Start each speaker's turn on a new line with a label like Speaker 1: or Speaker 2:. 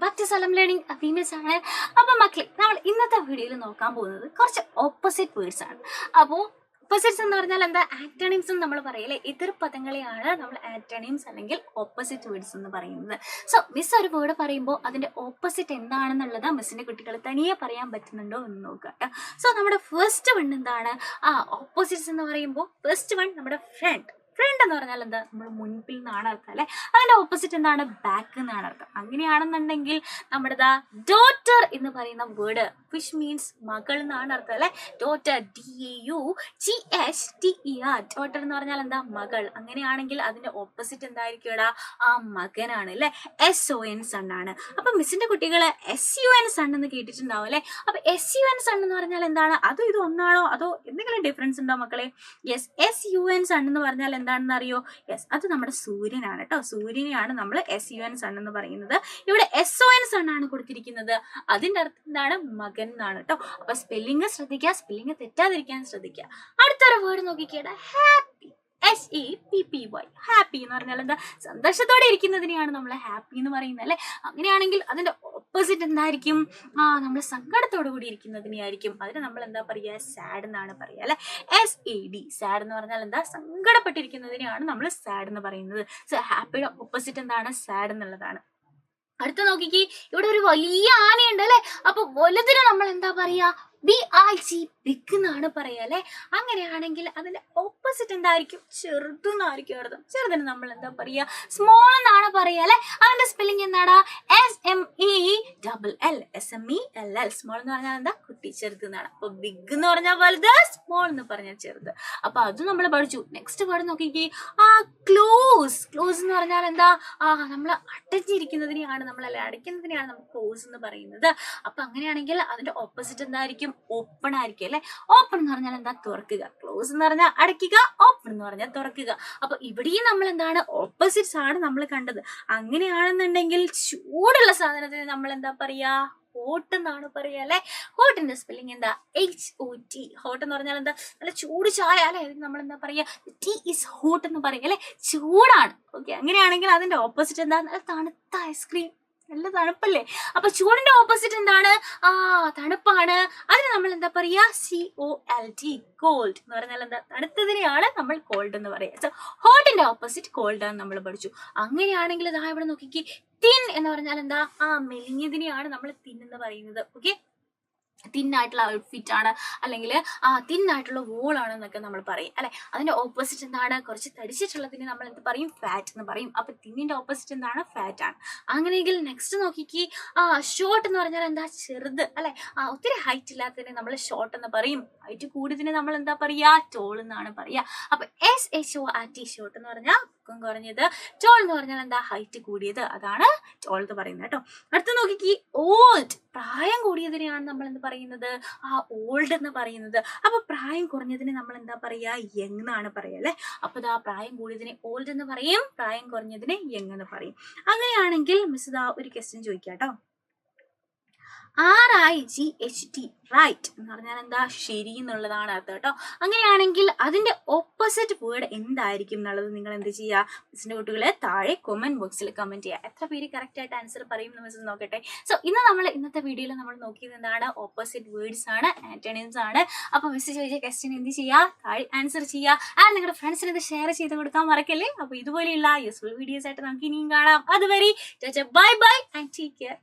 Speaker 1: Back to സലം learning ഫീമേൽസ് ആണ്. അപ്പോൾ മക്കളെ, നമ്മൾ ഇന്നത്തെ വീഡിയോയിൽ നോക്കാൻ പോകുന്നത് കുറച്ച് ഓപ്പോസിറ്റ് വേർഡ്സ് ആണ്. അപ്പോൾ ഓപ്പോസിറ്റ്സ് എന്ന് പറഞ്ഞാൽ എന്താ? ആന്റണിംസ് എന്ന് നമ്മൾ പറയല്ലേ, എതിർ പദങ്ങളെയാണ് നമ്മൾ ആന്റണിംസ് അല്ലെങ്കിൽ ഓപ്പോസിറ്റ് വേർഡ്സ് എന്ന് പറയുന്നത്. സോ മിസ് ഒരു വേർഡ് പറയുമ്പോൾ അതിന്റെ ഓപ്പോസിറ്റ് എന്താണെന്നുള്ളത് മിസ്സിന്റെ കുട്ടികൾ തനിയെ പറയാൻ പറ്റുന്നുണ്ടോ എന്ന് നോക്കുക. സോ നമ്മുടെ ഫസ്റ്റ് വൺ എന്താണ്? ഓപ്പോസിറ്റ്സ് എന്ന് പറയുമ്പോൾ ഫസ്റ്റ് വൺ നമ്മുടെ ഫ്രണ്ട്. ഫ്രണ്ട് എന്ന് പറഞ്ഞാൽ എന്താ? നമ്മൾ മുൻപിൽ നിന്നാണ് അർത്ഥം അല്ലെ. അതിന്റെ ഓപ്പോസിറ്റ് എന്താണ്? ബാക്ക് എന്നാണ് അർത്ഥം. അങ്ങനെയാണെന്നുണ്ടെങ്കിൽ നമ്മുടെ ഡോട്ടർ എന്ന് പറയുന്ന വേർഡ് വിച്ച് മീൻസ് മകൾ എന്നാണ് അർത്ഥം അല്ലെ. Daughter, DAUGHTER. ഡോട്ടർ എന്ന് പറഞ്ഞാൽ എന്താ? മകൾ. അങ്ങനെയാണെങ്കിൽ അതിന്റെ ഓപ്പോസിറ്റ് എന്തായിരിക്കും? മകനാണ് അല്ലെ. SON സൺ ആണ്. അപ്പൊ മിസ്സിന്റെ കുട്ടികള് SUN സൺ എന്ന് കേട്ടിട്ടുണ്ടാവും അല്ലെ. അപ്പൊ SUN സൺ എന്ന് പറഞ്ഞാൽ എന്താണ്? അതോ ഇത് ഒന്നാണോ അതോ എന്തെങ്കിലും ഡിഫറൻസ് ഉണ്ടോ മക്കളെ? യെസ്, SUN സൺ എന്ന് പറഞ്ഞാൽ എന്താണെന്ന് അറിയോ? യെസ്, അത് നമ്മുടെ സൂര്യനാണ് കേട്ടോ. സൂര്യനെയാണ് നമ്മൾ SUN സൺ എന്ന് പറയുന്നത്. ഇവിടെ SON സൺ ആണ് കൊടുത്തിരിക്കുന്നത്. അതിന്റെ അർത്ഥം എന്താണ്? മകൻ എന്നാണ് കേട്ടോ. അപ്പൊ സ്പെല്ലിംഗ് ശ്രദ്ധിക്കുക, സ്പെല്ലിംഗ് തെറ്റാതിരിക്കാൻ ശ്രദ്ധിക്കുക. അടുത്തൊരു വേർഡ് നോക്കിക്കേടാ, ഹാപ്പി. HAPPY. ഹാപ്പി എന്ന് പറഞ്ഞാൽ എന്താ? സന്തോഷത്തോടെ ഇരിക്കുന്നതിനെയാണ് നമ്മൾ ഹാപ്പി എന്ന് പറയുന്നത് അല്ലെ. അങ്ങനെയാണെങ്കിൽ അതിന്റെ ഓപ്പോസിറ്റ് എന്തായിരിക്കും? നമ്മൾ സങ്കടത്തോടു കൂടി ഇരിക്കുന്നതിനെയായിരിക്കും. അതിന് നമ്മൾ എന്താ പറയുക? സാഡ് എന്നാണ് പറയുക അല്ലെ. SAD. സാഡ് എന്ന് പറഞ്ഞാൽ എന്താ? സങ്കടപ്പെട്ടിരിക്കുന്നതിനെയാണ് നമ്മൾ സാഡ് എന്ന് പറയുന്നത്. സോ ഹാപ്പിയുടെ ഓപ്പോസിറ്റ് എന്താണ്? സാഡ് എന്നുള്ളതാണ്. അടുത്ത നോക്കിക്ക്, ഇവിടെ ഒരു വലിയ ആനയുണ്ട് അല്ലെ. അപ്പൊ വലുതിന് നമ്മൾ എന്താ പറയാ? BIG, ബിഗ് എന്നാണ് പറയാ അല്ലെ. അങ്ങനെയാണെങ്കിൽ അതിന്റെ ഓപ്പോസിറ്റ് എന്തായിരിക്കും? ചെറുതെന്നായിരിക്കും അർത്ഥം. ചെറുതിന് നമ്മൾ എന്താ പറയാ? സ്മോൾ എന്നാണ് പറയാ അല്ലെ. അതിന്റെ സ്പെല്ലിംഗ് എന്താടാ? SMELL. സ്മോൾ എന്ന് പറഞ്ഞാൽ എന്താ? കുട്ടി, ചെറുത് എന്നാണ്. അപ്പൊ ബിഗ് എന്ന് പറഞ്ഞാൽ വലുത്, സ്മോൾ എന്ന് പറഞ്ഞാൽ ചെറുത്. അപ്പൊ അത് നമ്മൾ പഠിച്ചു. നെക്സ്റ്റ് വേർഡ് നോക്കിക്കേ, ക്ലോസ്. ക്ലോസ് എന്ന് പറഞ്ഞാൽ എന്താ? നമ്മൾ അടച്ചിരിക്കുന്നതിനെയാണ്, നമ്മളല്ല അടയ്ക്കുന്നതിനെയാണ് നമ്മൾ ക്ലോസ് എന്ന് പറയുന്നത്. അപ്പൊ അങ്ങനെയാണെങ്കിൽ അതിന്റെ ഓപ്പോസിറ്റ് എന്തായിരിക്കും? ഓപ്പൺ ആയിരിക്കും അല്ലെ. ഓപ്പൺ എന്ന് പറഞ്ഞാൽ എന്താ? തുറക്കുക. ക്ലോസ് എന്ന് പറഞ്ഞാൽ അടയ്ക്കുക, ഓപ്പൺ എന്ന് പറഞ്ഞാൽ തുറക്കുക. അപ്പൊ ഇവിടെയും നമ്മൾ എന്താണ്? ഓപ്പോസിറ്റ്സ് ആണ് നമ്മൾ കണ്ടത്. അങ്ങനെയാണെന്നുണ്ടെങ്കിൽ ചൂടുള്ള സാധനത്തിന് നമ്മൾ എന്താ പറയാ? ഹോട്ട് എന്നാണ് പറയാ അല്ലെ. ഹോട്ടിന്റെ സ്പെല്ലിംഗ് എന്താ? HOT. ഹോട്ട് എന്ന് പറഞ്ഞാൽ എന്താ? നല്ല ചൂട് ചായ അല്ലെ. നമ്മൾ എന്താ പറയാ? ടീ ഈസ് ഹോട്ട് എന്ന് പറയാ അല്ലെ. ചൂടാണ്. ഓക്കെ, അങ്ങനെയാണെങ്കിൽ അതിന്റെ ഓപ്പോസിറ്റ് എന്താ? നല്ല തണുത്ത ഐസ്ക്രീം. നല്ല തണുപ്പല്ലേ. അപ്പൊ ചൂടിന്റെ ഓപ്പോസിറ്റ് എന്താണ്? തണുപ്പാണ്. അതിന് നമ്മൾ എന്താ പറയാ? COLD. കോൾഡ് എന്ന് പറഞ്ഞാൽ എന്താ? തണുത്തതിനെയാണ് നമ്മൾ കോൾഡ് എന്ന് പറയാ. സോ ഹോട്ടിന്റെ ഓപ്പോസിറ്റ് കോൾഡ് ആണ് നമ്മൾ പഠിച്ചു. അങ്ങനെയാണെങ്കിൽ ഇതാ ഇവിടെ നോക്കിക്ക്, തിൻ എന്ന് പറഞ്ഞാൽ എന്താ? മെലിഞ്ഞതിനെയാണ് നമ്മൾ തിൻ എന്ന് പറയുന്നത്. ഓക്കെ, തിന്നായിട്ടുള്ള ഔട്ട്ഫിറ്റ് ആണ്, അല്ലെങ്കിൽ തിന്നായിട്ടുള്ള വോളാണ് എന്നൊക്കെ നമ്മൾ പറയും അല്ലെ. അതിന്റെ ഓപ്പോസിറ്റ് എന്താണ്? കുറച്ച് തടിച്ചിട്ടുള്ളതിന് നമ്മൾ എന്ത് പറയും? ഫാറ്റ് എന്ന് പറയും. അപ്പൊ തിന്നിന്റെ ഓപ്പോസിറ്റ് എന്താണ്? ഫാറ്റ് ആണ്. അങ്ങനെയെങ്കിൽ നെക്സ്റ്റ് നോക്കിക്ക്, ഷോർട്ട് എന്ന് പറഞ്ഞാൽ എന്താ? ചെറുത് അല്ലെ. ഒത്തിരി ഹൈറ്റ് ഇല്ലാത്തതിന് നമ്മൾ ഷോർട്ട് എന്ന് പറയും. ഹൈറ്റ് കൂടിയതിന് നമ്മൾ എന്താ പറയാ? ടോൾ എന്നാണ് പറയാ. അപ്പൊ SHORT, ഷോർട്ട് എന്ന് പറഞ്ഞാൽ പൊക്കം കുറഞ്ഞത്. ടോൾ എന്ന് പറഞ്ഞാൽ എന്താ? ഹൈറ്റ് കൂടിയത്. അതാണ് ടോൾ എന്ന് പറയുന്നത് കേട്ടോ. അടുത്ത് നോക്കിക്ക്, ഓൾഡ്. പ്രായം കൂടിയതിനെയാണ് നമ്മൾ എന്ത് പറയുന്നത്? ഓൾഡ് എന്ന് പറയുന്നത്. അപ്പൊ പ്രായം കുറഞ്ഞതിന് നമ്മൾ എന്താ പറയാ? യങ് എന്നാണ് പറയാ അല്ലെ. അപ്പൊ പ്രായം കൂടിയതിനെ ഓൾഡ് എന്ന് പറയും, പ്രായം കുറഞ്ഞതിനെ യങ് എന്ന് പറയും. അങ്ങനെയാണെങ്കിൽ മിസ് ഒരു ക്വസ്റ്റ്യൻ ചോദിക്കാം കേട്ടോ. RIGHT, റൈറ്റ് എന്ന് പറഞ്ഞാൽ എന്താ? ശരി എന്നുള്ളതാണ് അർത്ഥം കേട്ടോ. അങ്ങനെയാണെങ്കിൽ അതിന്റെ ഓപ്പോസിറ്റ് വേർഡ് എന്തായിരിക്കും എന്നുള്ളത് നിങ്ങൾ എന്ത് ചെയ്യുക? മിസ്സിന്റെ കുട്ടികളെ താഴെ കമന്റ് ബോക്സിൽ കമന്റ് ചെയ്യുക. എത്ര പേര് കറക്റ്റ് ആയിട്ട് ആൻസർ പറയും എന്ന് മിസ് നോക്കട്ടെ. സോ ഇന്നത്തെ വീഡിയോയിൽ നമ്മൾ നോക്കിയത് എന്താണ്? ഓപ്പോസിറ്റ് വേർഡ്സ് ആണ്, ആന്റണിംസ് ആണ്. അപ്പൊ മിസ് ചോദിച്ച ക്വസ്റ്റ്യൻ എന്ത് ചെയ്യുക? താഴെ ആൻസർ ചെയ്യുക. ആൻഡ് നിങ്ങളുടെ ഫ്രണ്ട്സിന് ഇത് ഷെയർ ചെയ്ത് കൊടുക്കാൻ മറക്കല്ലേ. അപ്പൊ ഇതുപോലെയുള്ള യൂസ്ഫുൾ വീഡിയോസ് ആയിട്ട് നമുക്ക് ഇനിയും കാണാം. അതുവരെ bye bye and take care.